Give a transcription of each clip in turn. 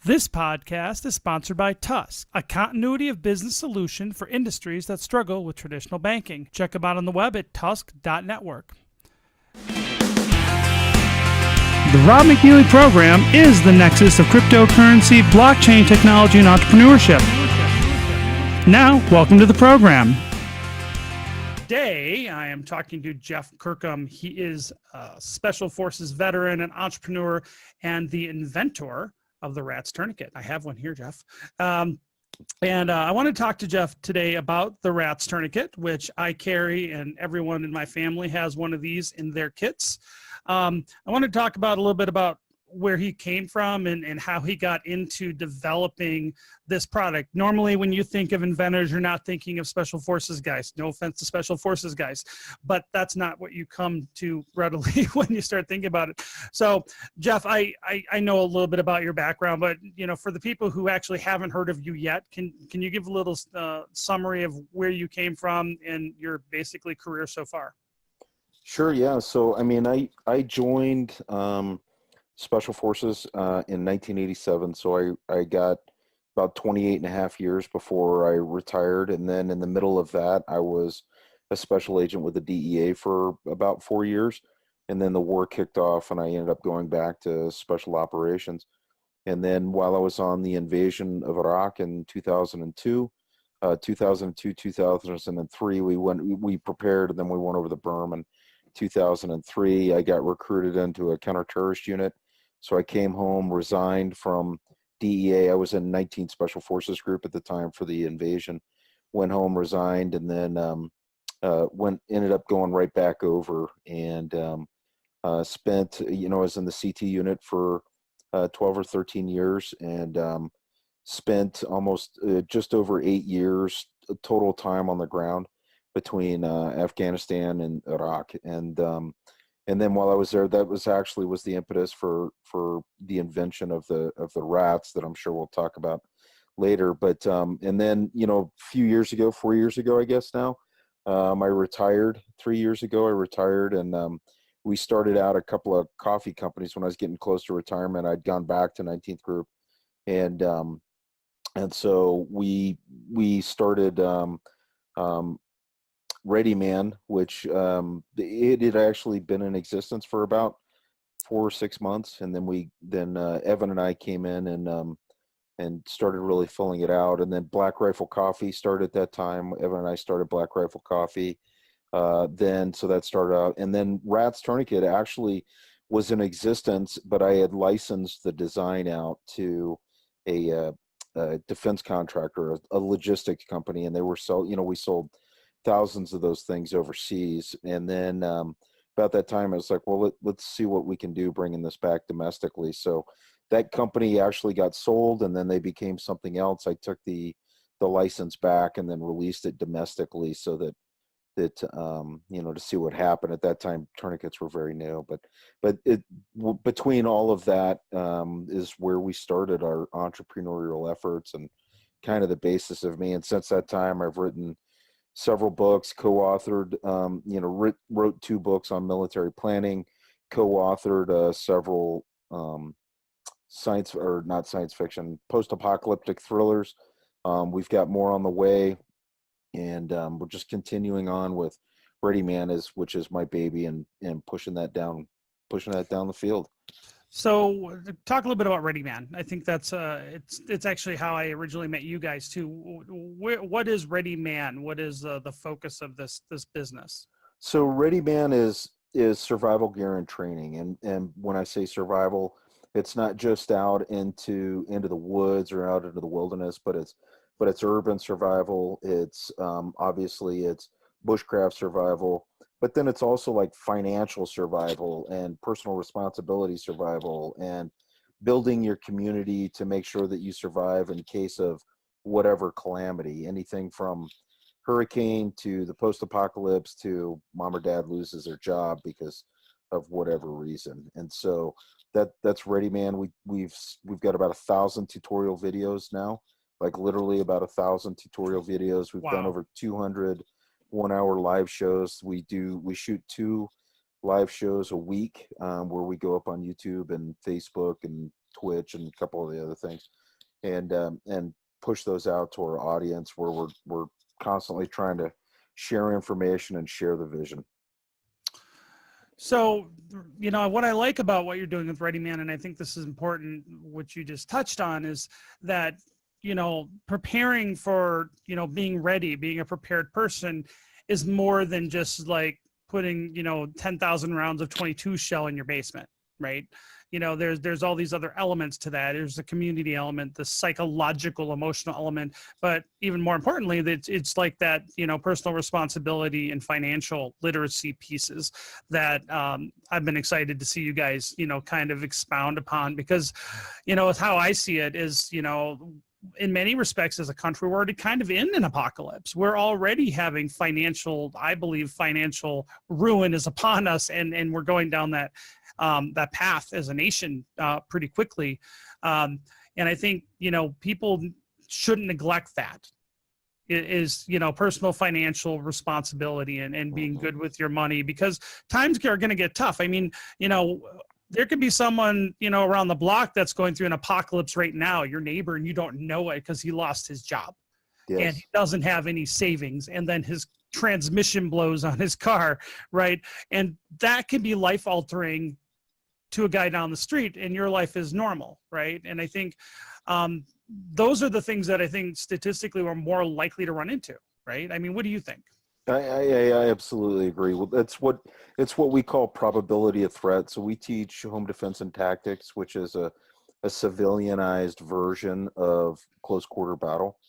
This podcast is sponsored by Tusk, a continuity of business solution for industries that struggle with traditional banking. Check them out on the web at tusk.network. The Rob McNealy program is the nexus of cryptocurrency, blockchain technology, and entrepreneurship. Now, welcome to the program. Today, I am talking to Jeff Kirkham. He is a Special Forces veteran, an entrepreneur, and the inventor of the RATS Tourniquet. I have one here, Jeff. I want to talk to Jeff today about the RATS Tourniquet, which I carry, and everyone in my family has one of these in their kits. I want to talk about a little bit about where he came from and how he got into developing this product. Normally, when you think of inventors, you're not thinking of Special Forces guys. No offense to Special Forces guys, but that's not what you come to readily when you start thinking about it. So, Jeff, I know a little bit about your background, but for the people who actually haven't heard of you yet, can you give a little summary of where you came from and your basically career so far? Sure, yeah. So, I joined Special Forces in 1987. So I got about 28 and a half years before I retired. And then in the middle of that, I was a special agent with the DEA for about 4 years. And then the war kicked off and I ended up going back to special operations. And then while I was on the invasion of Iraq in 2002, 2003, we prepared, and then we went over the berm. And 2003, I got recruited into a counter-terrorist unit. So I came home, resigned from DEA. I was in 19th Special Forces Group at the time for the invasion. Went home, resigned, and then ended up going right back over and spent, I was in the CT unit for 12 or 13 years and spent almost just over 8 years total time on the ground between Afghanistan and Iraq. And then while I was there, that was the impetus for the invention of the RATS that I'm sure we'll talk about later. But and then a few years ago, 4 years ago, I guess now, I retired. 3 years ago, I retired, and we started out a couple of coffee companies when I was getting close to retirement. I'd gone back to 19th Group, and so we started. Ready Man, which it had actually been in existence for about 4 or 6 months, and then Evan and I came in and started really filling it out. And then Black Rifle Coffee started at that time. Evan and I started Black Rifle Coffee. So that started out, and then RATS Tourniquet actually was in existence, but I had licensed the design out to a defense contractor, a logistics company, and they were we sold thousands of those things overseas. And then about that time, I was like, well, let's see what we can do bringing this back domestically. So that company actually got sold, and then they became something else. I took the license back and then released it domestically so that to see what happened. At that time, tourniquets were very new, but between all of that is where we started our entrepreneurial efforts and kind of the basis of me. And since that time, I've written several books, co-authored, wrote 2 books on military planning, co-authored several not science fiction, post-apocalyptic thrillers. We've got more on the way, and we're just continuing on with Ready Man, which is my baby, and pushing that down the field. So talk a little bit about Ready Man. I think that's it's actually how I originally met you guys too. What is Ready Man? What is the focus of this business? So Ready Man is survival gear and training, and when I say survival, it's not just out into the woods or out into the wilderness, but it's urban survival. It's obviously it's bushcraft survival. But then it's also like financial survival and personal responsibility survival and building your community to make sure that you survive in case of whatever calamity, anything from hurricane to the post-apocalypse to mom or dad loses their job because of whatever reason. And so that's Ready Man. We've got about 1,000 tutorial videos now, like literally about 1,000 tutorial videos. We've done over 200 1-hour live shows. We shoot 2 live shows a week where we go up on YouTube and Facebook and Twitch and a couple of the other things, and push those out to our audience where we're constantly trying to share information and share the vision. So, what I like about what you're doing with Ready Man, and I think this is important, what you just touched on, is that, preparing for, being ready, being a prepared person is more than just like putting, 10,000 rounds of 22 shell in your basement, right? There's all these other elements to that. There's the community element, the psychological, emotional element, but even more importantly, it's like that, personal responsibility and financial literacy pieces that I've been excited to see you guys, kind of expound upon, because, how I see it is, in many respects as a country, we're already kind of in an apocalypse. We're already having I believe financial ruin is upon us, and we're going down that path as a nation pretty quickly. And I think, people shouldn't neglect that. It is, personal financial responsibility and being good with your money, because times are going to get tough. I mean, there could be someone, around the block that's going through an apocalypse right now, your neighbor, and you don't know it because he lost his job. Yes. And he doesn't have any savings. And then his transmission blows on his car, right? And that could be life altering to a guy down the street, and your life is normal, right? And I think those are the things that I think statistically we're more likely to run into, right? I mean, what do you think? I absolutely agree. Well, it's what we call probability of threat. So we teach home defense and tactics, which is a civilianized version of close quarter battle.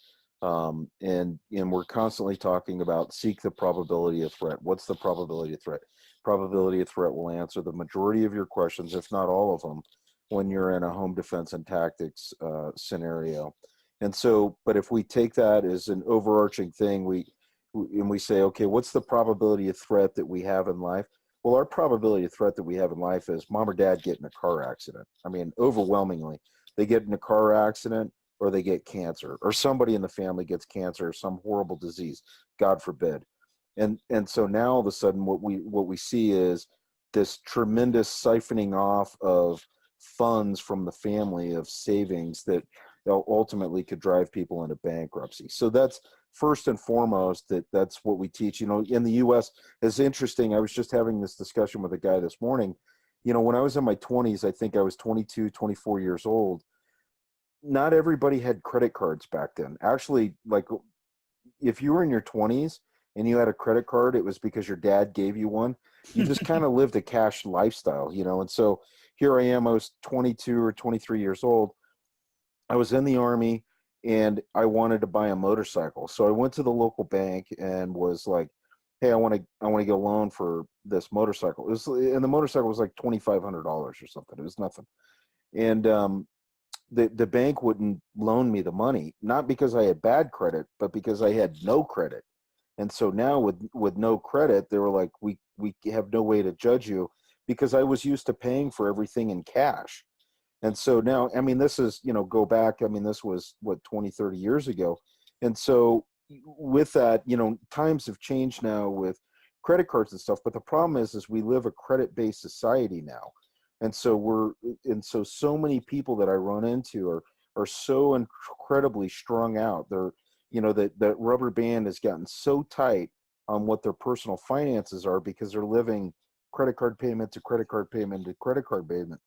And we're constantly talking about seek the probability of threat. What's the probability of threat? Probability of threat will answer the majority of your questions, if not all of them, when you're in a home defense and tactics scenario. And so, but if we take that as an overarching thing, we say, okay, what's the probability of threat that we have in life? Well, our probability of threat that we have in life is mom or dad get in a car accident. I mean, overwhelmingly, they get in a car accident, or they get cancer, or somebody in the family gets cancer, or some horrible disease, God forbid. And so now all of a sudden what we see is this tremendous siphoning off of funds from the family, of savings that ultimately could drive people into bankruptcy. So that's first and foremost, that's what we teach. In the US, it's interesting. I was just having this discussion with a guy this morning. When I was in my 20s, I think I was 22, 24 years old. Not everybody had credit cards back then. Actually, like, if you were in your 20s and you had a credit card, it was because your dad gave you one. You just kind of lived a cash lifestyle, and so here I am. I was 22 or 23 years old. I was in the Army and I wanted to buy a motorcycle. So I went to the local bank and was like, hey, I want to get a loan for this motorcycle. And the motorcycle was like $2,500 or something. It was nothing. And the bank wouldn't loan me the money, not because I had bad credit, but because I had no credit. And so now with no credit, they were like, we have no way to judge you, because I was used to paying for everything in cash. And so now, I mean, this is, go back, I mean, this was 20, 30 years ago. And so with that, times have changed now with credit cards and stuff, but the problem is we live a credit-based society now. And so so many people that I run into are so incredibly strung out. They're, that rubber band has gotten so tight on what their personal finances are, because they're living credit card payment to credit card payment to credit card payment.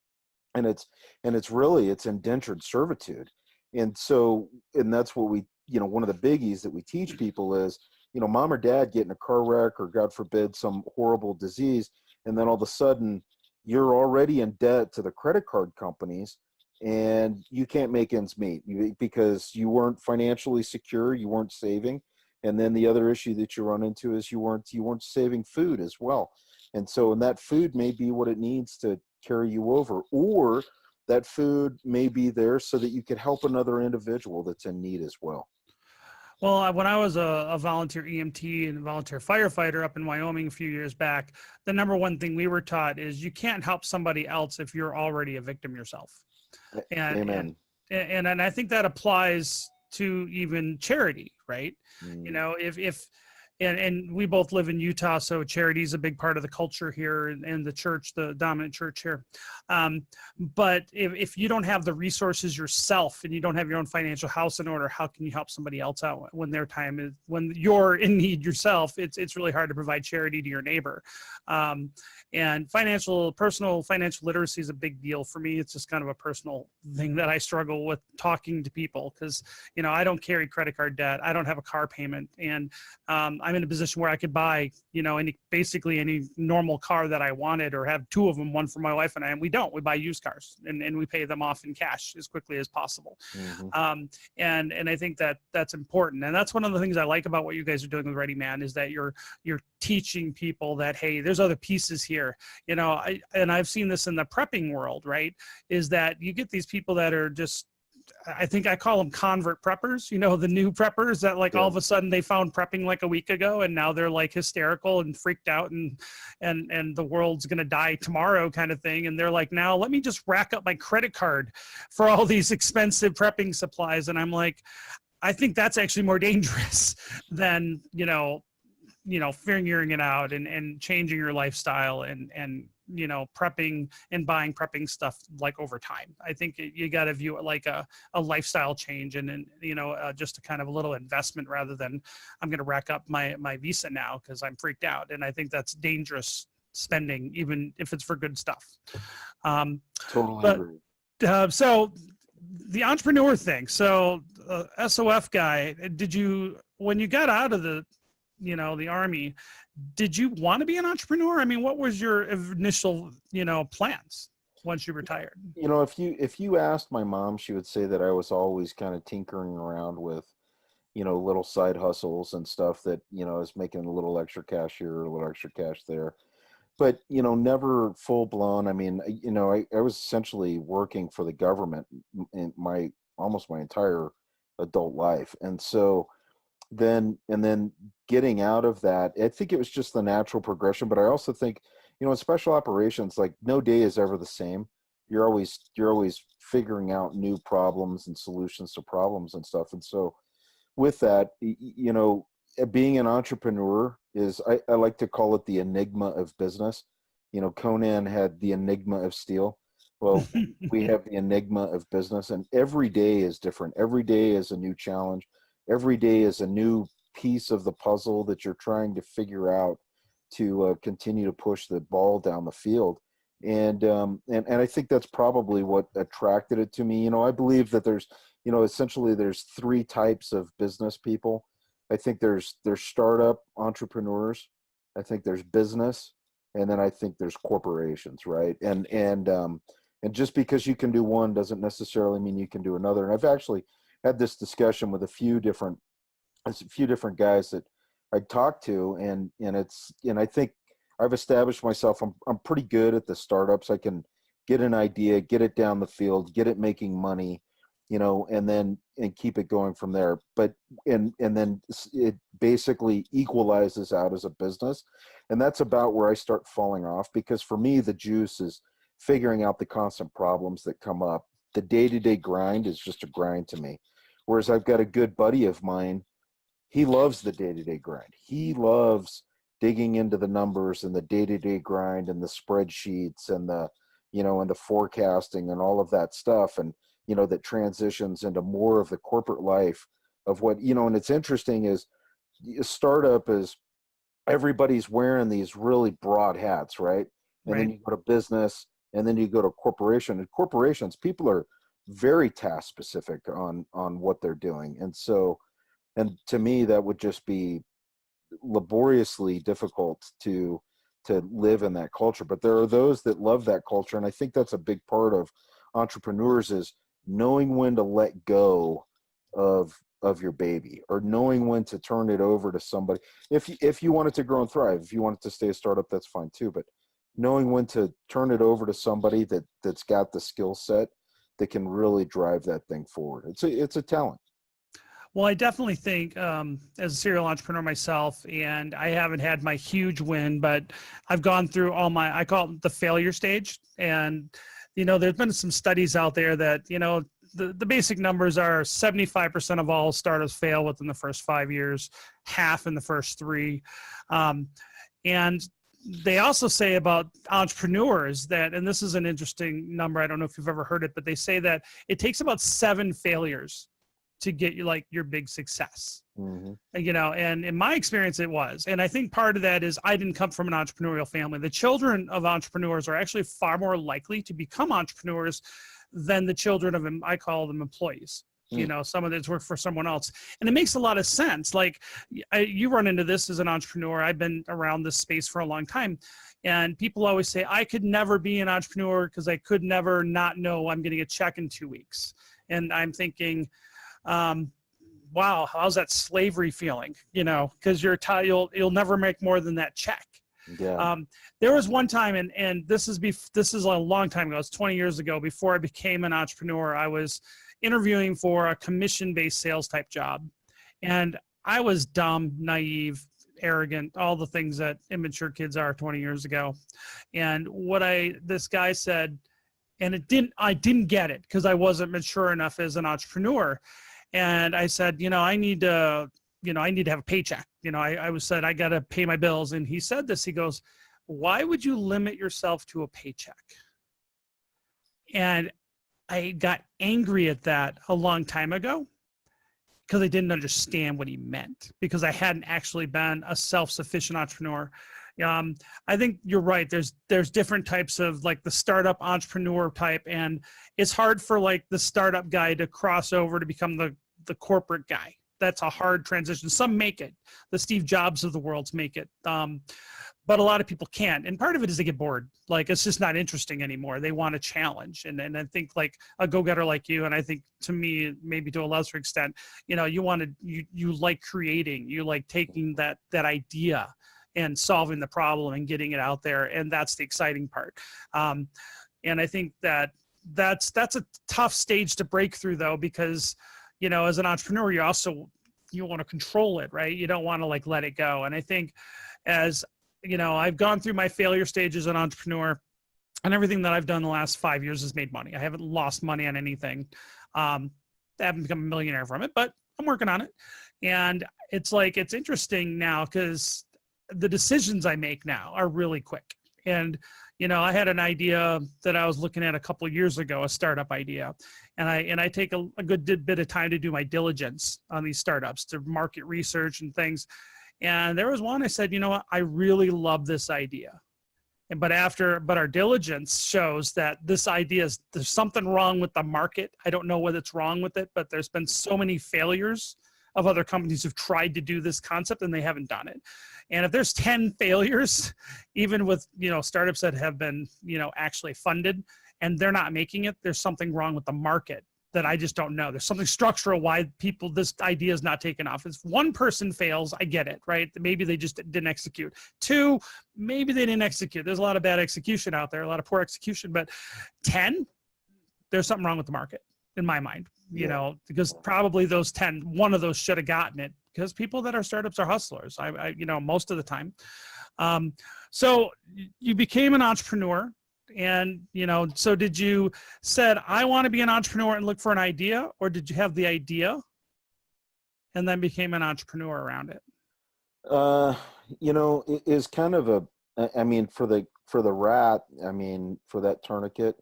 And it's really indentured servitude. And so, and that's what we, one of the biggies that we teach people is, mom or dad get in a car wreck, or God forbid, some horrible disease. And then all of a sudden you're already in debt to the credit card companies, and you can't make ends meet because you weren't financially secure, you weren't saving. And then the other issue that you run into is you weren't saving food as well. And so, and that food may be what it needs to carry you over, or that food may be there so that you could help another individual that's in need as well. Well, when I was a volunteer EMT and a volunteer firefighter up in Wyoming a few years back, the number one thing we were taught is you can't help somebody else if you're already a victim yourself. Amen. And I think that applies to even charity, right? Mm. If and we both live in Utah, so charity is a big part of the culture here, and the church, the dominant church here. But if you don't have the resources yourself and you don't have your own financial house in order, how can you help somebody else out when their time is, when you're in need yourself? It's really hard to provide charity to your neighbor. And personal financial literacy is a big deal for me. It's just kind of a personal thing that I struggle with talking to people, because, you know, I don't carry credit card debt. I don't have a car payment. And I'm in a position where I could buy, you know, basically any normal car that I wanted, or have two of them, one for my wife and I, and we don't. We buy used cars, and we pay them off in cash as quickly as possible. Mm-hmm. And I think that's important. And that's one of the things I like about what you guys are doing with Ready Man, is that you're teaching people that, hey, there's other pieces here. You know, I've seen this in the prepping world, right? Is that you get these people that are just, I think I call them convert preppers, you know, the new preppers that, like, all of a sudden they found prepping like a week ago, and now they're like hysterical and freaked out, and the world's going to die tomorrow kind of thing. And they're like, now let me just rack up my credit card for all these expensive prepping supplies. And I'm like, I think that's actually more dangerous than, you know, figuring it out and changing your lifestyle and, you know, prepping and buying prepping stuff like over time. I think you got to view it like a lifestyle change, and you know, just a kind of a little investment, rather than I'm going to rack up my Visa now because I'm freaked out. And I think that's dangerous spending, even if it's for good stuff. Totally agree. So the entrepreneur thing. So SOF guy, when you got out of the Army, did you want to be an entrepreneur? I mean, what was your initial, plans once you retired? You know, if you asked my mom, she would say that I was always kind of tinkering around with, little side hustles and stuff that, I was making a little extra cash here, a little extra cash there, but, never full blown. I mean, I was essentially working for the government in almost my entire adult life. And so then getting out of that, I think it was just the natural progression. But I also think, in special operations, like, no day is ever the same. You're always figuring out new problems and solutions to problems and stuff. And so with that, being an entrepreneur is, I like to call it the enigma of business. Conan had the enigma of steel. Well, we have the enigma of business, and every day is different. Every day is a new challenge. Every day is a new piece of the puzzle that you're trying to figure out to continue to push the ball down the field. And I think that's probably what attracted it to me. I believe that there's, essentially there's three types of business people. I think there's startup entrepreneurs. I think there's business, and then I think there's corporations, right? And just because you can do one doesn't necessarily mean you can do another. And I've actually had this discussion with a few different guys that I talked to, and I think I've established myself. I'm pretty good at the startups. I can get an idea, get it down the field, get it making money, and keep it going from there. But and then it basically equalizes out as a business, and that's about where I start falling off, because for me the juice is figuring out the constant problems that come up. The day-to-day grind is just a grind to me. Whereas I've got a good buddy of mine, he loves the day-to-day grind. He loves digging into the numbers and the day-to-day grind and the spreadsheets and the, and the forecasting and all of that stuff. And, that transitions into more of the corporate life of what, and it's interesting is a startup is everybody's wearing these really broad hats, right? And then you go to business, and then you go to corporation. And corporations, people are very task specific on what they're doing. And so, and to me, that would just be laboriously difficult to live in that culture. But there are those that love that culture. And I think that's a big part of entrepreneurs, is knowing when to let go of your baby, or knowing when to turn it over to somebody. If you want it to grow and thrive, if you want it to stay a startup, that's fine too. But knowing when to turn it over to somebody that's got the skill set that can really drive that thing forward. It's a talent. Well, I definitely think, as a serial entrepreneur myself, and I haven't had my huge win, but I've gone through I call it the failure stage. And, there's been some studies out there that, the basic numbers are 75% of all startups fail within the first 5 years, half in the first 3. And they also say about entrepreneurs that, and this is an interesting number, I don't know if you've ever heard it, but they say that it takes about 7 failures to get you like your big success. Mm-hmm. You know, and in my experience it was. And I think part of that is I didn't come from an entrepreneurial family. The children of entrepreneurs are actually far more likely to become entrepreneurs than the children of, I call them employees. You know, someone that's worked for someone else. And it makes a lot of sense. Like you run into this as an entrepreneur. I've been around this space for a long time. And people always say, I could never be an entrepreneur because I could never not know I'm getting a check in 2 weeks. And I'm thinking, wow, how's that slavery feeling? You know, because you'll never make more than that check. Yeah. There was one time, and this is a long time ago. It's 20 years ago. Before I became an entrepreneur, I was interviewing for a commission-based sales type job, and I was dumb, naive, arrogant, all the things that immature kids are 20 years ago. And this guy said, and I didn't get it because I wasn't mature enough as an entrepreneur. And I said, you know, I need to have a paycheck. You know, I said, I got to pay my bills. And he said this, he goes, why would you limit yourself to a paycheck? And I got angry at that a long time ago because I didn't understand what he meant, because I hadn't actually been a self-sufficient entrepreneur. I think you're right. There's different types of like the startup entrepreneur type, and it's hard for like the startup guy to cross over to become the corporate guy. That's a hard transition. Some make it. The Steve Jobs of the world's make it. But a lot of people can't. And part of it is they get bored. Like, it's just not interesting anymore. They want a challenge. And I think like a go-getter like you, and I think to me, maybe to a lesser extent, you know, you like creating, you like taking that idea and solving the problem and getting it out there. And that's the exciting part. And I think that's a tough stage to break through though, because, you know, as an entrepreneur, you want to control it, right? You don't want to like let it go. And I think as, you know, I've gone through my failure stage as an entrepreneur, and everything that I've done the last 5 years has made money. I haven't lost money on anything. I haven't become a millionaire from it, but I'm working on it. And it's like, it's interesting now because the decisions I make now are really quick. And, you know, I had an idea that I was looking at a couple of years ago, a startup idea. And I take a good bit of time to do my diligence on these startups, to market research and things. And there was one I said, you know what, I really love this idea. But our diligence shows that this idea there's something wrong with the market. I don't know what's wrong with it, but there's been so many failures of other companies who've tried to do this concept and they haven't done it. And if there's 10 failures, even with, you know, startups that have been, you know, actually funded and they're not making it, there's something wrong with the market that I just don't know. There's something structural why this idea is not taken off. If one person fails, I get it, right? Maybe they just didn't execute. 2, maybe they didn't execute. There's a lot of bad execution out there, a lot of poor execution, but 10, there's something wrong with the market in my mind, you know, because probably those 10, one of those should have gotten it, because people that are startups are hustlers. I you know, most of the time. So you became an entrepreneur. And, you know, so did you said, I want to be an entrepreneur and look for an idea, or did you have the idea and then became an entrepreneur around it? You know, it is kind of I mean, for the rat, I mean, for that tourniquet,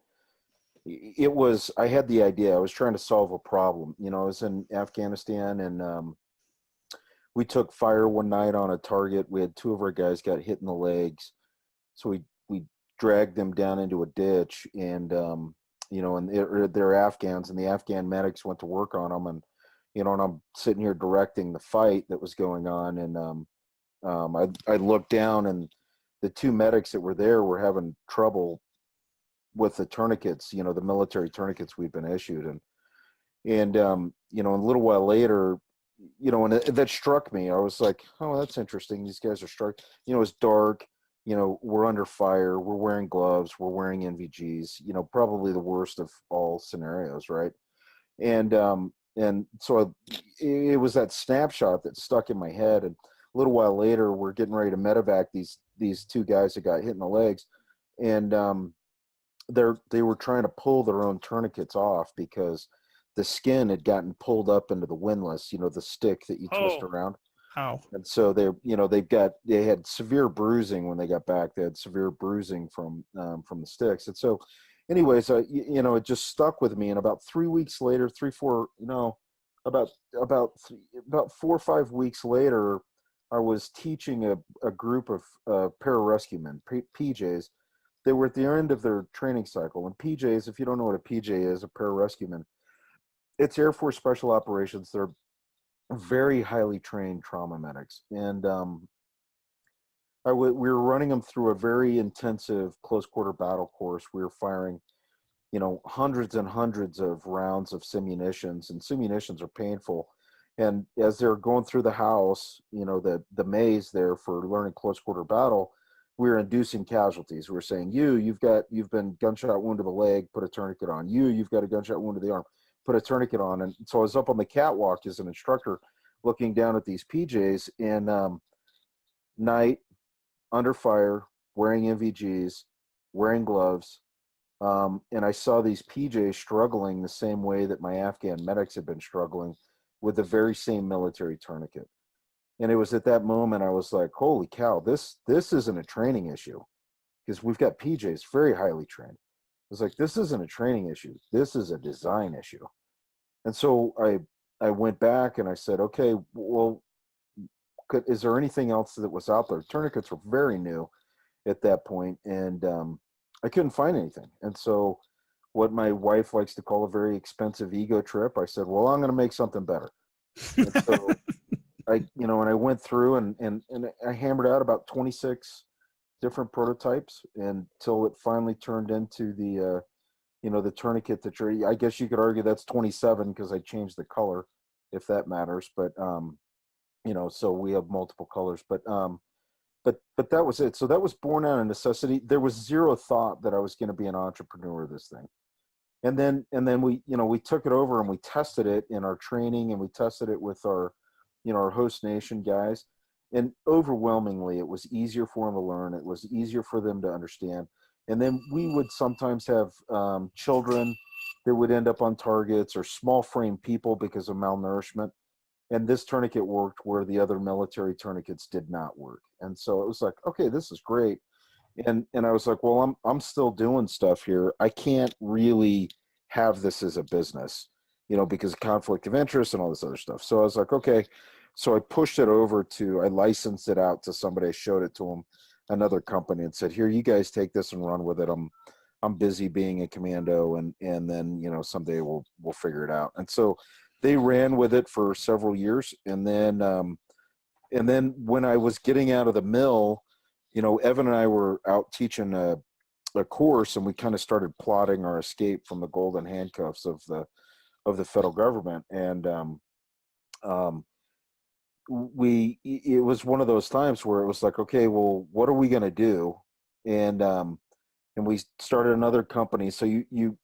I had the idea. I was trying to solve a problem. You know, I was in Afghanistan, and we took fire one night on a target. We had 2 of our guys got hit in the legs. So we dragged them down into a ditch, and you know, and they're Afghans, and the Afghan medics went to work on them, and you know, and I'm sitting here directing the fight that was going on, and I looked down, and the 2 medics that were there were having trouble with the tourniquets, you know, the military tourniquets we've been issued, and you know, a little while later, you know, and that struck me. I was like, oh, that's interesting. These guys are struck. You know, it's dark. You know, we're under fire, we're wearing gloves, we're wearing NVGs, you know, probably the worst of all scenarios, right? And so it was that snapshot that stuck in my head. And a little while later, we're getting ready to medevac these 2 guys that got hit in the legs. And they were trying to pull their own tourniquets off because the skin had gotten pulled up into the windlass, the stick that you twist Oh, around. ow. And so they had severe bruising when they got back. They had severe bruising from the sticks. And so anyways, it just stuck with me. And about 3 weeks later, about 4 or 5 weeks later, I was teaching a group of pararescue men, PJs. They were at the end of their training cycle. And PJs, if you don't know what a PJ is, a pararescue man, it's Air Force Special Operations. They're very highly trained trauma medics. And we were running them through a very intensive close quarter battle course. We were firing, hundreds and hundreds of rounds of simunitions, and simunitions are painful. And as they're going through the house, the maze there for learning close quarter battle, we were inducing casualties. We were saying, you've been gunshot wound to the leg, put a tourniquet on. You've got a gunshot wound to the arm, put a tourniquet on. And so I was up on the catwalk as an instructor looking down at these PJs, and night, under fire, wearing NVGs, wearing gloves. And I saw these PJs struggling the same way that my Afghan medics had been struggling with the very same military tourniquet. And it was at that moment I was like, holy cow, this isn't a training issue, because we've got PJs very highly trained. I was like, this isn't a training issue. This is a design issue. And so I went back and I said, okay, well, is there anything else that was out there? Tourniquets were very new at that point, and I couldn't find anything. And so what my wife likes to call a very expensive ego trip, I said, well, I'm going to make something better. And so and I went through and I hammered out about 26 different prototypes until it finally turned into the tourniquet that I guess you could argue that's 27 because I changed the color, if that matters. But, so we have multiple colors, but that was it. So that was born out of necessity. There was zero thought that I was going to be an entrepreneur of this thing. And then we took it over and we tested it in our training, and we tested it with our host nation guys. And overwhelmingly, it was easier for them to learn. It was easier for them to understand. And then we would sometimes have children that would end up on targets, or small frame people because of malnourishment. And this tourniquet worked where the other military tourniquets did not work. And so it was like, okay, this is great. And I was like, well, I'm still doing stuff here. I can't really have this as a business, because of conflict of interest and all this other stuff. So I was like, okay. So I pushed it over I licensed it out to somebody. I showed it to them, another company, and said, here, you guys take this and run with it. I'm busy being a commando, and then, someday we'll figure it out. And so they ran with it for several years. And then when I was getting out of the mill, Evan and I were out teaching a course, and we kind of started plotting our escape from the golden handcuffs of the federal government. And it was one of those times where it was like, okay, well, what are we going to do? And we started another company. So you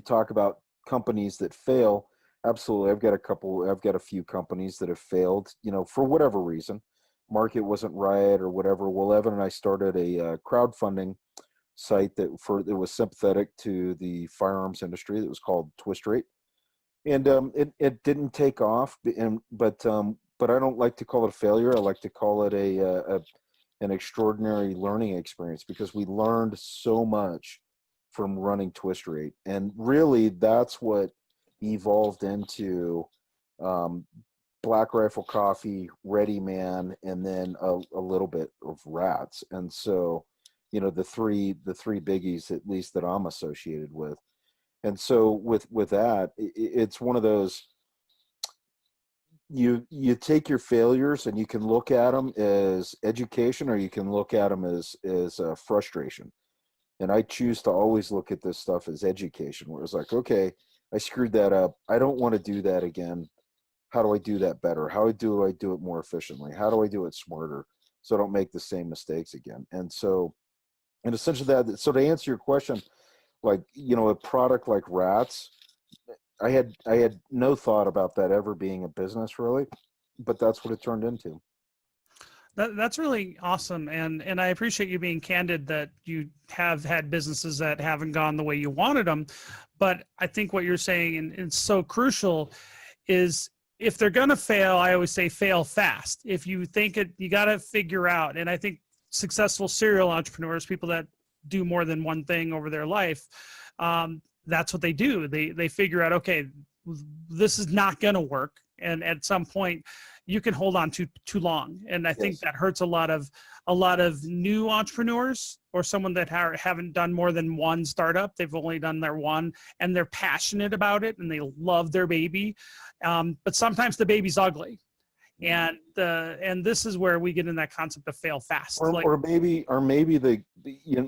talk about companies that fail. Absolutely. I've got a few companies that have failed, for whatever reason. Market wasn't right or whatever. Well, Evan and I started a crowdfunding site that was sympathetic to the firearms industry. That was called Twist Rate. And it didn't take off, but I don't like to call it a failure. I like to call it an extraordinary learning experience, because we learned so much from running Twist Rate. And really, that's what evolved into Black Rifle Coffee, Ready Man, and then a little bit of RATS. And so, the three biggies, at least that I'm associated with. And so with that, it's one of those, you take your failures and you can look at them as education, or you can look at them as frustration. And I choose to always look at this stuff as education, where it's like, okay, I screwed that up. I don't want to do that again. How do I do that better? How do I do it more efficiently? How do I do it smarter so I don't make the same mistakes again? And so, and essentially so to answer your question, like, a product like RATS, I had no thought about that ever being a business, really, but that's what it turned into. That's really awesome. And I appreciate you being candid that you have had businesses that haven't gone the way you wanted them. But I think what you're saying, and it's so crucial, is if they're going to fail, I always say fail fast. If you think it, you got to figure out. And I think successful serial entrepreneurs, people that do more than one thing over their life, that's what they do. They figure out, okay, this is not going to work. And at some point, you can hold on too long, and I think that hurts a lot of new entrepreneurs, or someone that haven't done more than one startup. They've only done their one, and they're passionate about it, and they love their baby, but sometimes the baby's ugly, and this is where we get in that concept of fail fast. Or maybe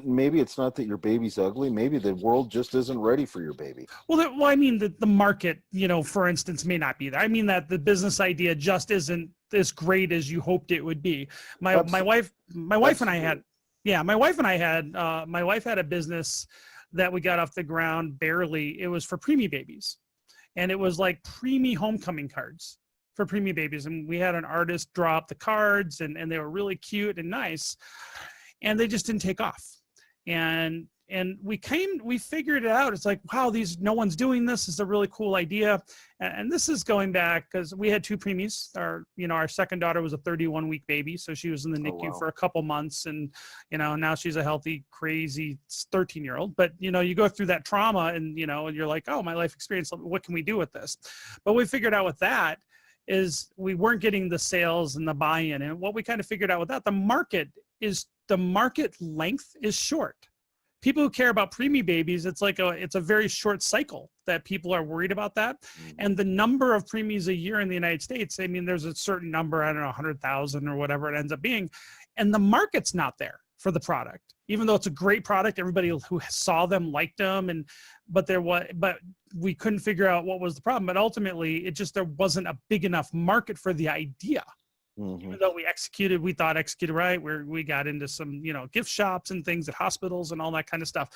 maybe it's not that your baby's ugly. Maybe the world just isn't ready for your baby. Well, I mean, the market, for instance, may not be there. I mean that the business idea just isn't as great as you hoped it would be. My wife and I had a business that we got off the ground barely. It was for preemie babies, and it was like preemie homecoming cards for preemie babies. And we had an artist draw up the cards, and they were really cute and nice, and they just didn't take off. And we figured it out. It's like, wow, no one's doing this. It's a really cool idea. And this is going back because we had two preemies. Our second daughter was a 31-week baby. So she was in the NICU for a couple months, and, now she's a healthy, crazy 13-year-old. But, you go through that trauma, and, and you're like, oh, my life experience, what can we do with this? But we figured out with that is we weren't getting the sales and the buy-in. And what we kind of figured out with that, the market length is short. People who care about preemie babies, it's a very short cycle that people are worried about that. And the number of preemies a year in the United States, I mean, there's a certain number, I don't know, 100,000 or whatever it ends up being. And the market's not there for the product, even though it's a great product. Everybody who saw them liked them, but we couldn't figure out what was the problem. But ultimately, there wasn't a big enough market for the idea. Even though we thought executed right, we got into some, gift shops and things at hospitals and all that kind of stuff,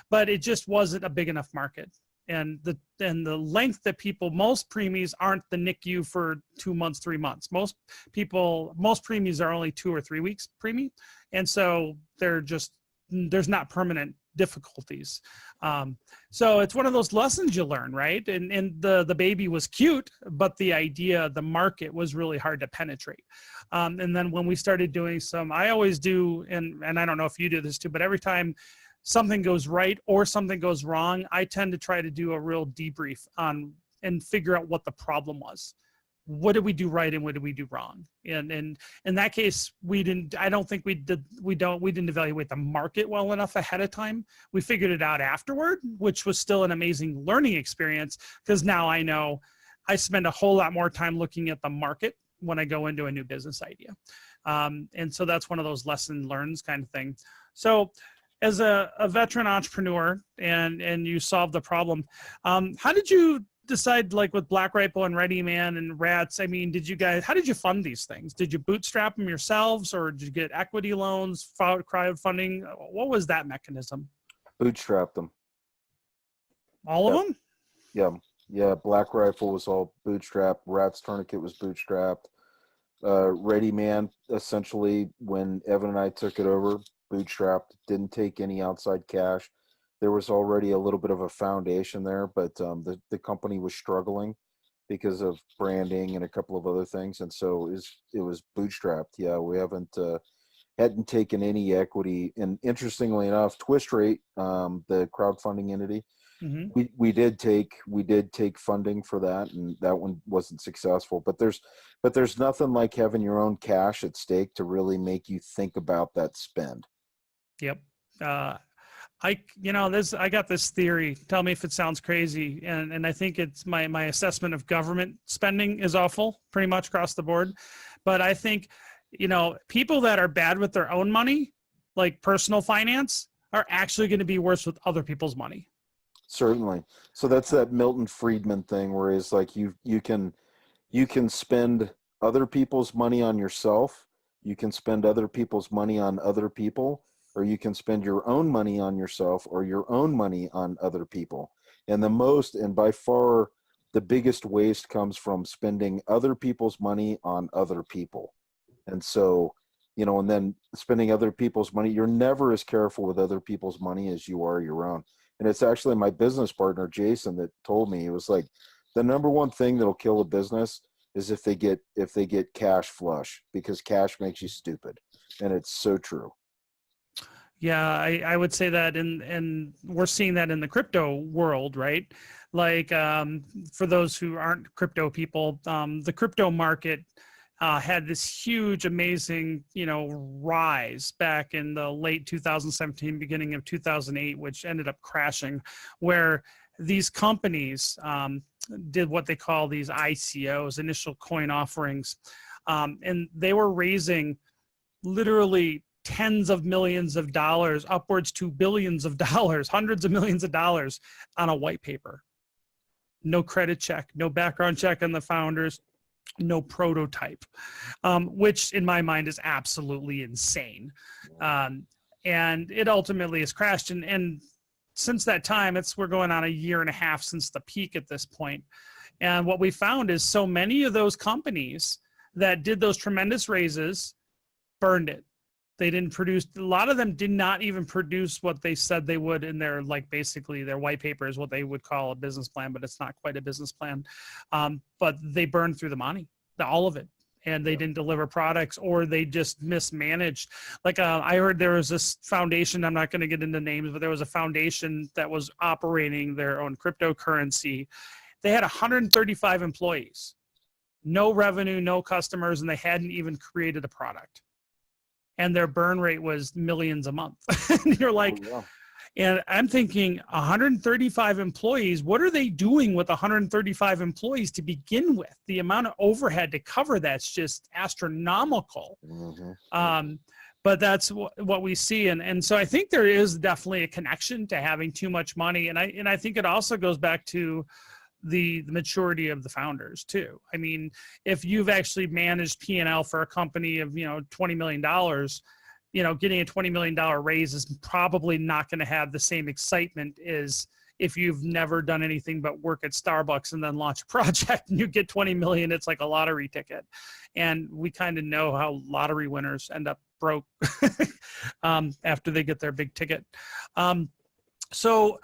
but it just wasn't a big enough market. And the length that most preemies aren't the NICU for 2 months, 3 months. Most preemies are only 2 or 3 weeks preemie. And so there's not permanent difficulties. So it's one of those lessons you learn, right? And the baby was cute, but the market was really hard to penetrate. And then when we started doing I always do, and I don't know if you do this too, but every time something goes right or something goes wrong, I tend to try to do a real debrief and figure out what the problem was. What did we do right and what did we do wrong? And in that case, we didn't evaluate the market well enough ahead of time. We figured it out afterward, which was still an amazing learning experience, because now I know I spend a whole lot more time looking at the market when I go into a new business idea. And so that's one of those lesson learns kind of thing. So as a veteran entrepreneur and you solved the problem, how did you decide, like with Black Rifle and Ready Man and RATS? I mean, how did you fund these things? Did you bootstrap them yourselves, or did you get equity loans, crowdfunding? What was that mechanism? Bootstrap them. All of them? Yeah. Black Rifle was all bootstrapped. RATS Tourniquet was bootstrapped. Ready Man, essentially, when Evan and I took it over, bootstrapped. Didn't take any outside cash. There was already a little bit of a foundation there, but the company was struggling because of branding and a couple of other things, and so it was bootstrapped. Yeah, we hadn't taken any equity. And interestingly enough, Twist Rate, the crowdfunding entity, we did take funding for that, and that one wasn't successful. But there's nothing like having your own cash at stake to really make you think about that spend. Yep. I got this theory. Tell me if it sounds crazy. And I think it's my assessment of government spending is awful pretty much across the board. But I think, people that are bad with their own money, like personal finance, are actually going to be worse with other people's money. Certainly. So that's that Milton Friedman thing, where it's like you can spend other people's money on yourself. You can spend other people's money on other people, or you can spend your own money on yourself or your own money on other people. And by far the biggest waste comes from spending other people's money on other people. And so and then spending other people's money. You're never as careful with other people's money as you are your own. And it's actually my business partner, Jason, that told me, it was like, the number one thing that'll kill a business is if they get cash flush, because cash makes you stupid. And it's so true. Yeah, I would say that, and we're seeing that in the crypto world, right? Like, for those who aren't crypto people, the crypto market had this huge, amazing, rise back in the late 2017, beginning of 2008, which ended up crashing, where these companies did what they call these ICOs, initial coin offerings, and they were raising literally tens of millions of dollars, upwards to billions of dollars, hundreds of millions of dollars on a white paper. No credit check, no background check on the founders, no prototype, which in my mind is absolutely insane. And it ultimately has crashed. And since that time, we're going on a year and a half since the peak at this point. And what we found is so many of those companies that did those tremendous raises burned it. They didn't produce, a lot of them did not even produce what they said they would in their, like, basically their white paper is what they would call a business plan, but it's not quite a business plan. But they burned through the money, all of it. And they didn't deliver products, or they just mismanaged. Like, I heard there was this foundation, I'm not going to get into names, but there was a foundation that was operating their own cryptocurrency. They had 135 employees, no revenue, no customers, and they hadn't even created a product. And their burn rate was millions a month. And you're like, Oh, yeah. And I'm thinking 135 employees, what are they doing with 135 employees to begin with? The amount of overhead to cover that's just astronomical. Mm-hmm. But that's what we see. And so I think there is definitely a connection to having too much money. And I think it also goes back to the maturity of the founders too. I mean, if you've actually managed P&L for a company of, $20 million, getting a $20 million raise is probably not going to have the same excitement as if you've never done anything but work at Starbucks and then launch a project and you get 20 million. It's like a lottery ticket. And we kind of know how lottery winners end up broke after they get their big ticket. So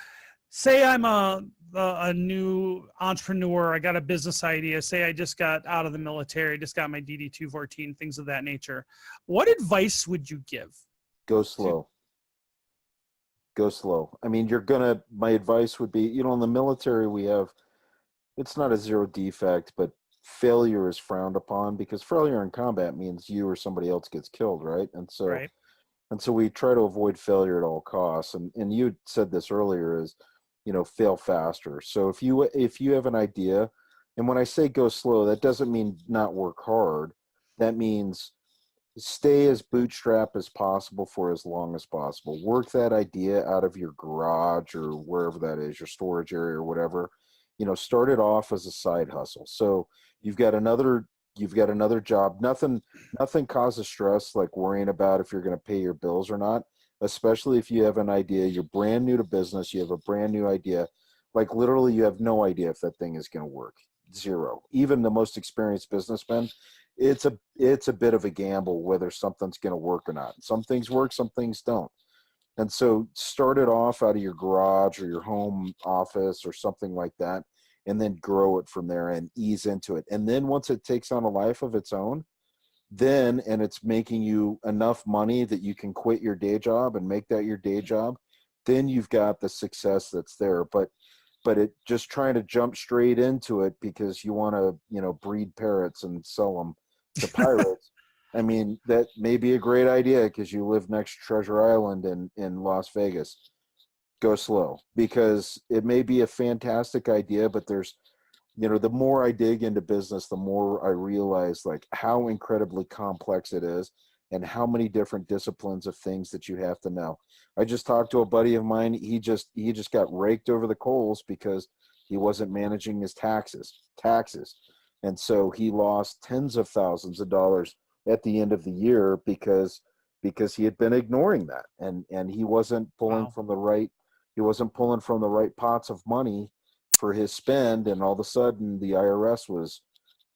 say I'm a new entrepreneur, I got a business idea, say I just got out of the military, just got my DD-214, things of that nature. What advice would you give? Go slow. Go slow. I mean, my advice would be, in the military it's not a zero defect, but failure is frowned upon, because failure in combat means you or somebody else gets killed, right? And so, right. And so we try to avoid failure at all costs. And you said this earlier, is, fail faster. So if you have an idea, and when I say go slow, that doesn't mean not work hard. That means stay as bootstrap as possible for as long as possible. Work that idea out of your garage or wherever that is, your storage area or whatever. Start it off as a side hustle. So you've got another job. Nothing causes stress like worrying about if you're going to pay your bills or not, especially if you have an idea, you're brand new to business, you have a brand new idea, like literally you have no idea if that thing is going to work. Zero. Even the most experienced businessman, it's a bit of a gamble whether something's going to work or not. Some things work, some things don't. And so start it off out of your garage or your home office or something like that, and then grow it from there and ease into it. And then once it takes on a life of its own, and it's making you enough money that you can quit your day job and make that your day job, then you've got the success that's there. But it just trying to jump straight into it because you want to, breed parrots and sell them to pirates. I mean, that may be a great idea because you live next to Treasure Island in Las Vegas. Go slow, because it may be a fantastic idea, but there's, the more I dig into business, the more I realize like how incredibly complex it is and how many different disciplines of things that you have to know. I just talked to a buddy of mine. He just got raked over the coals because he wasn't managing his taxes. And so he lost tens of thousands of dollars at the end of the year because he had been ignoring that. And he wasn't pulling from the right pots of money for his spend, and all of a sudden the IRS was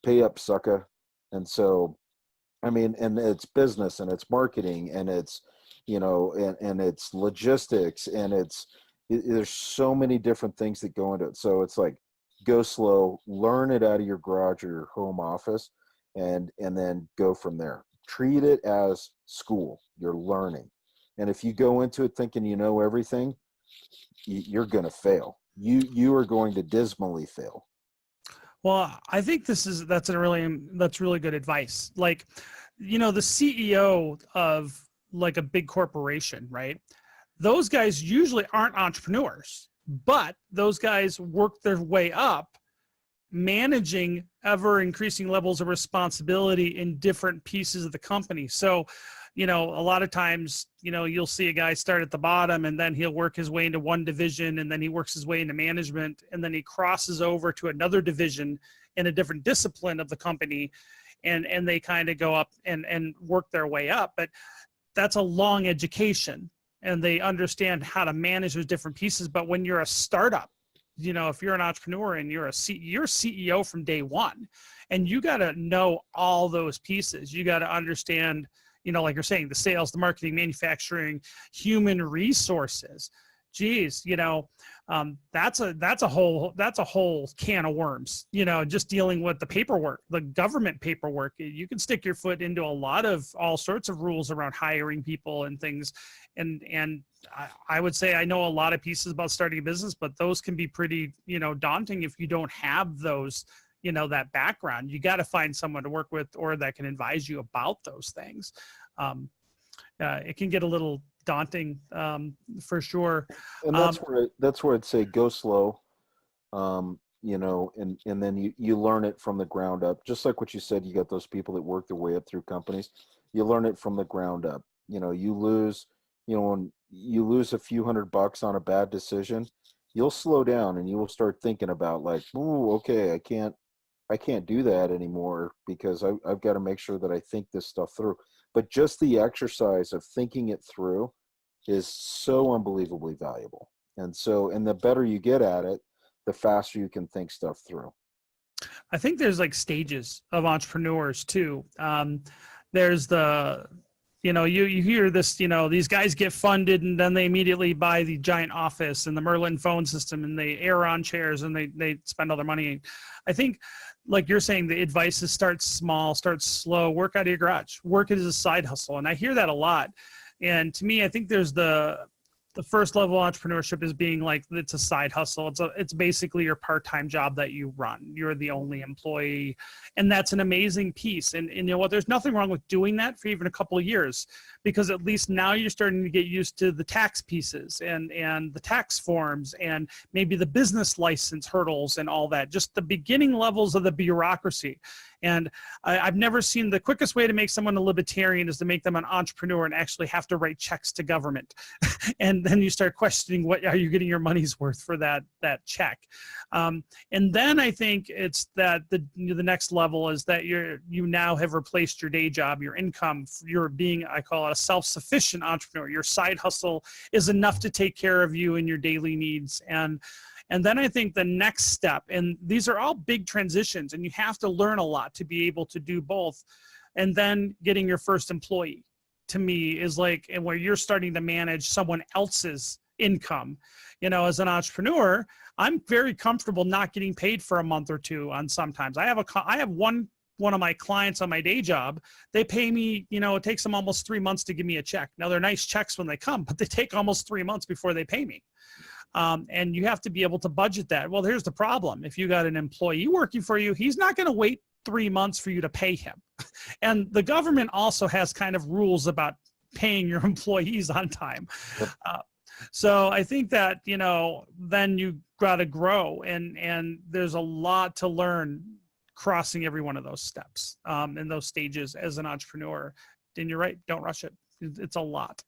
pay up, sucker. And so I mean, and it's business and it's marketing and it's, and it's logistics and there's so many different things that go into it. So it's like, go slow, learn it out of your garage or your home office, and then go from there. Treat it as school. You're learning. And if you go into it thinking you know everything, you're going to fail. You are going to dismally fail. Well, I think that's really good advice. Like, the CEO of like a big corporation, right? Those guys usually aren't entrepreneurs, but those guys work their way up, managing ever increasing levels of responsibility in different pieces of the company. So, a lot of times, you'll see a guy start at the bottom and then he'll work his way into one division, and then he works his way into management, and then he crosses over to another division in a different discipline of the company, and they kind of go up and work their way up. But that's a long education, and they understand how to manage those different pieces. But when you're a startup, if you're an entrepreneur and you're CEO from day one, and you got to know all those pieces. You got to understand, like you're saying, the sales, the marketing, manufacturing, human resources. Geez, that's a whole can of worms. Just dealing with the paperwork, the government paperwork. You can stick your foot into all sorts of rules around hiring people and things. And I would say I know a lot of pieces about starting a business, but those can be pretty, daunting if you don't have those, that background. You got to find someone to work with or that can advise you about those things. It can get a little daunting, for sure. And that's where I'd say go slow, and then you learn it from the ground up. Just like what you said, you got those people that work their way up through companies. You learn it from the ground up. When you lose a few $100 on a bad decision, you'll slow down and you will start thinking about like, oh, okay, I can't do that anymore because I've got to make sure that I think this stuff through. But just the exercise of thinking it through is so unbelievably valuable. And the better you get at it, the faster you can think stuff through. I think there's like stages of entrepreneurs too. There's you hear this, these guys get funded and then they immediately buy the giant office and the Merlin phone system and they Aeron chairs and they spend all their money. I think, like you're saying, the advice is start small, start slow, work out of your garage, work it as a side hustle. And I hear that a lot. And to me, I think there's the first level of entrepreneurship is being like, it's a side hustle. It's basically your part-time job that you run. You're the only employee. And that's an amazing piece. And you know what, there's nothing wrong with doing that for even a couple of years, because at least now you're starting to get used to the tax pieces and the tax forms and maybe the business license hurdles and all that, just the beginning levels of the bureaucracy. And I've never seen the quickest way to make someone a libertarian is to make them an entrepreneur and actually have to write checks to government. And then you start questioning, what are you getting your money's worth for that check? And then I think it's that the next level is that you now have replaced your day job, your income, you're being, I call it a self-sufficient entrepreneur. Your side hustle is enough to take care of you and your daily needs. And then I think the next step, and these are all big transitions, and you have to learn a lot to be able to do both. And then getting your first employee, to me, is like, and where you're starting to manage someone else's income. As an entrepreneur, I'm very comfortable not getting paid for a month or two on sometimes. I have one of my clients on my day job. They pay me, it takes them almost 3 months to give me a check. Now they're nice checks when they come, but they take almost 3 months before they pay me. And you have to be able to budget that. Well, here's the problem. If you got an employee working for you, he's not going to wait 3 months for you to pay him. And the government also has kind of rules about paying your employees on time. Yep. So I think that, then you got to grow, and there's a lot to learn crossing every one of those steps, in those stages as an entrepreneur. And you're right, don't rush it. It's a lot.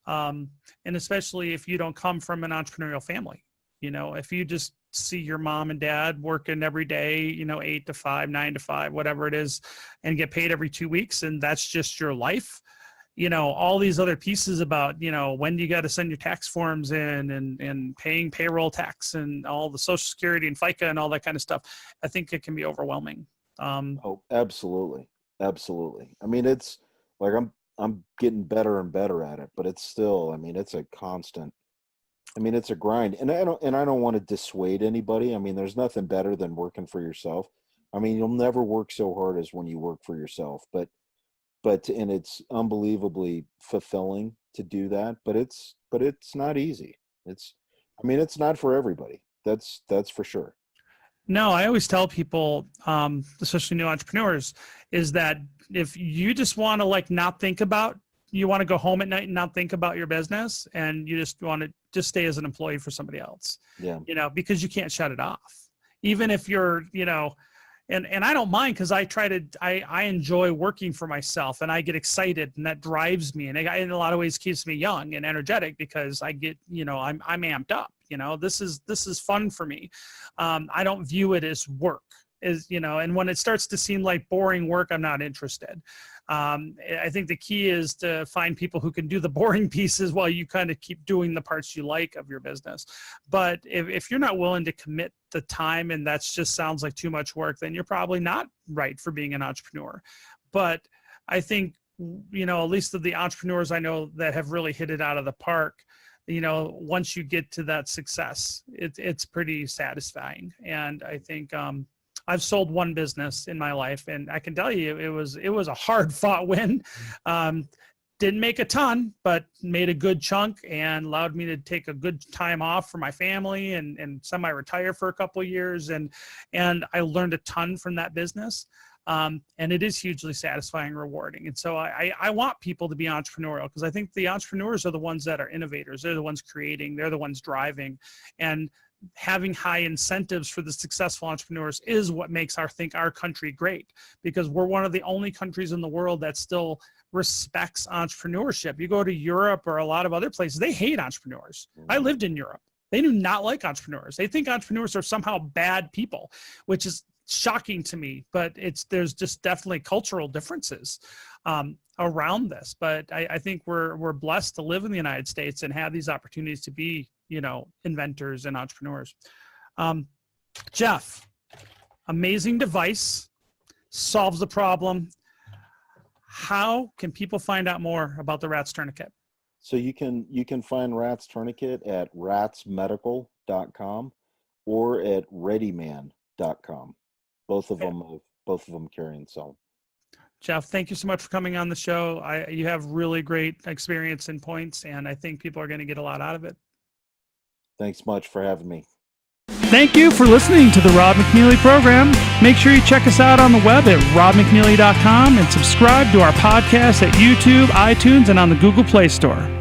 And especially if you don't come from an entrepreneurial family, if you just see your mom and dad working every day, 8 to 5, 9 to 5, whatever it is, and get paid every 2 weeks, and that's just your life. All these other pieces about, when you got to send your tax forms in and paying payroll tax and all the Social Security and FICA and all that kind of stuff, I think it can be overwhelming. Oh, absolutely. Absolutely. I mean, it's like I'm getting better and better at it, but it's still, I mean, it's a constant. I mean, it's a grind, and I don't want to dissuade anybody. I mean, there's nothing better than working for yourself. I mean, you'll never work so hard as when you work for yourself, but and it's unbelievably fulfilling to do that, but it's not easy. I mean, it's not for everybody. That's for sure. No, I always tell people, especially new entrepreneurs, is that if you just want to like not think about, you want to go home at night and not think about your business, and you just want to just stay as an employee for somebody else, Yeah. because you can't shut it off. Even if you're, and I don't mind, because I enjoy working for myself, and I get excited, and that drives me, and in a lot of ways keeps me young and energetic, because I get, I'm amped up. This is fun for me. I don't view it as work, and when it starts to seem like boring work, I'm not interested. I think the key is to find people who can do the boring pieces while you kind of keep doing the parts you like of your business. But if you're not willing to commit the time, and that just sounds like too much work, then you're probably not right for being an entrepreneur. But I think, at least of the entrepreneurs I know that have really hit it out of the park, once you get to that success, it's pretty satisfying. And I think, I've sold one business in my life, and I can tell you it was a hard fought win. Didn't make a ton, but made a good chunk, and allowed me to take a good time off for my family and semi-retire for a couple of years. And I learned a ton from that business. And it is hugely satisfying and rewarding. And so I want people to be entrepreneurial, because I think the entrepreneurs are the ones that are innovators. They're the ones creating, they're the ones driving. And having high incentives for the successful entrepreneurs is what makes our country great, because we're one of the only countries in the world that still respects entrepreneurship. You go to Europe or a lot of other places, they hate entrepreneurs. I lived in Europe. They do not like entrepreneurs. They think entrepreneurs are somehow bad people, which is shocking to me, but there's just definitely cultural differences around this. But I think we're blessed to live in the United States and have these opportunities to be, inventors and entrepreneurs. Jeff, amazing device, solves the problem. How can people find out more about the RATS Tourniquet? So you can find RATS Tourniquet at ratsmedical.com or at readyman.com. Both of them carry and sell. Jeff, thank you so much for coming on the show. You have really great experience and points, and I think people are going to get a lot out of it. Thanks much for having me. Thank you for listening to the Rob McNealy program. Make sure you check us out on the web at robmcnealy.com and subscribe to our podcast at YouTube, iTunes, and on the Google Play Store.